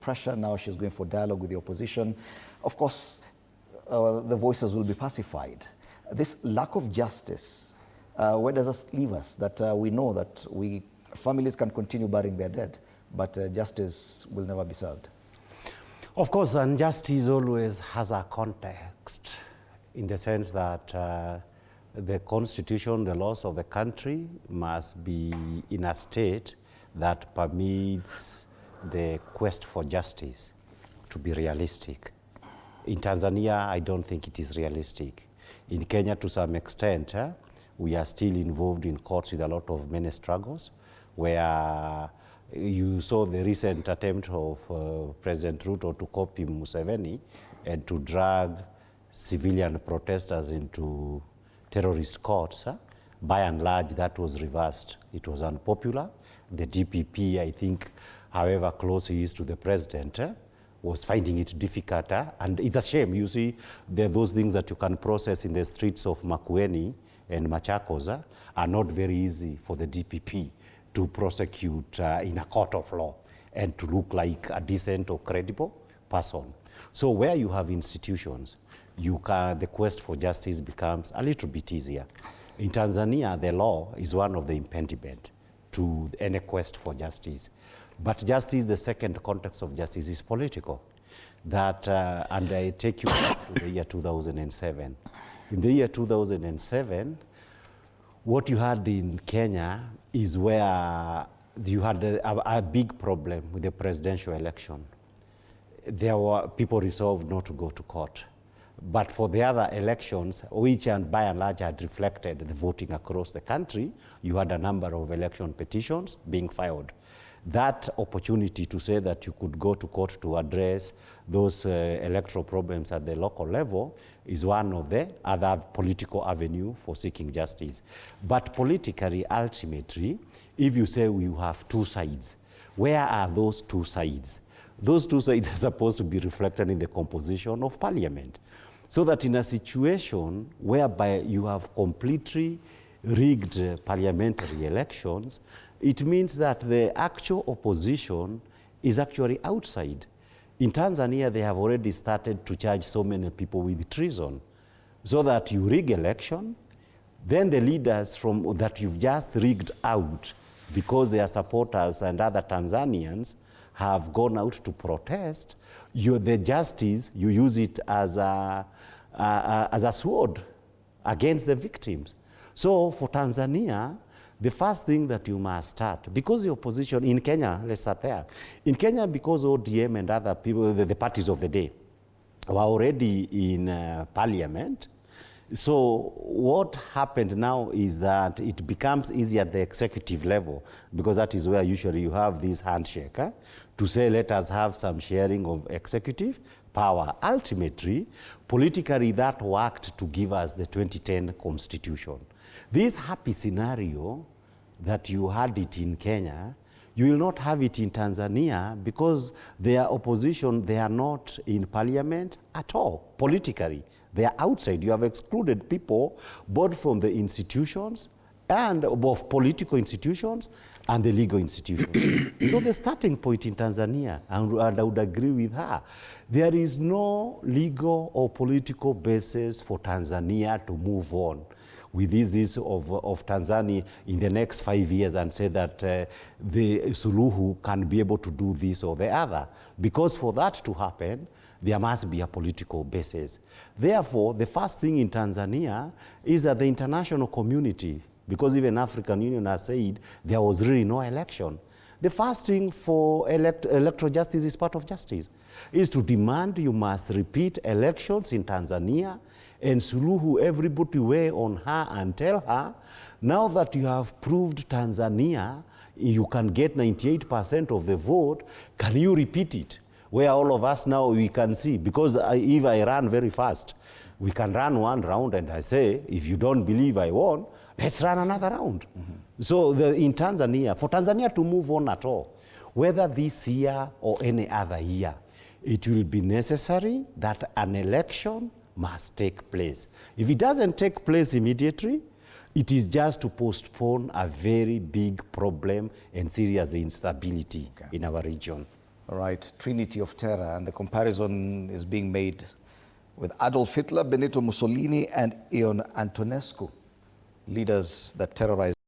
pressure. Now she's going for dialogue with the opposition. Of course, the voices will be pacified. This lack of justice, where does this leave us? That we know that families can continue burying their dead, but justice will never be served. Of course, injustice always has a context, in the sense that the constitution, the laws of the country must be in a state that permits the quest for justice to be realistic. In Tanzania, I don't think it is realistic. In Kenya, to some extent, we are still involved in courts with a lot of many struggles, where you saw the recent attempt of President Ruto to copy Museveni and to drag civilian protesters into terrorist courts. By and large, that was reversed. It was unpopular. The DPP, I think, however close he is to the president, was finding it difficult. And it's a shame. You see, there are those things that you can process in the streets of Makueni and Machakos are not very easy for the DPP to prosecute in a court of law and to look like a decent or credible person. So where you have institutions, the quest for justice becomes a little bit easier. In Tanzania, the law is one of the impediments to any quest for justice. But justice, the second context of justice, is political. And I take you back to the year 2007. In the year 2007, what you had in Kenya is where you had a big problem with the presidential election. There were people resolved not to go to court. But for the other elections, which by and large had reflected the voting across the country, you had a number of election petitions being filed. That opportunity to say that you could go to court to address those electoral problems at the local level is one of the other political avenues for seeking justice. But politically, ultimately, if you say you have two sides, where are those two sides? Those two sides are supposed to be reflected in the composition of parliament. So that in a situation whereby you have completely rigged parliamentary elections, it means that the actual opposition is actually outside. In Tanzania, they have already started to charge so many people with treason. So that you rig election, then the leaders that you've just rigged out because their supporters and other Tanzanians have gone out to protest, the justice, you use it as a sword against the victims. So for Tanzania, the first thing that you must start, because the opposition in Kenya, let's start there. In Kenya, because ODM and other people, the parties of the day, were already in parliament. So what happened now is that it becomes easier at the executive level, because that is where usually you have this handshake, to say, let us have some sharing of executive power. Ultimately, politically, that worked to give us the 2010 constitution. This happy scenario that you had it in Kenya, you will not have it in Tanzania, because their opposition, they are not in parliament at all, politically. They are outside. You have excluded people both from the institutions and both political institutions and the legal institutions. So the starting point in Tanzania, and I would agree with her, there is no legal or political basis for Tanzania to move on with this of Tanzania in the next 5 years and say that the Suluhu can be able to do this or the other. Because for that to happen, there must be a political basis. Therefore, the first thing in Tanzania is that the international community, because even African Union has said there was really no election. The first thing for electoral justice is part of justice, is to demand you must repeat elections in Tanzania, and Suluhu, everybody weigh on her and tell her, now that you have proved Tanzania, you can get 98% of the vote, can you repeat it? Where all of us now, we can see, because if I run very fast, we can run one round and I say, if you don't believe I won, let's run another round. Mm-hmm. So in Tanzania, for Tanzania to move on at all, whether this year or any other year, it will be necessary that an election must take place. If it doesn't take place immediately, it is just to postpone a very big problem and serious instability in our region. All right, Trinity of Terror, and the comparison is being made with Adolf Hitler, Benito Mussolini, and Ion Antonescu, leaders that terrorized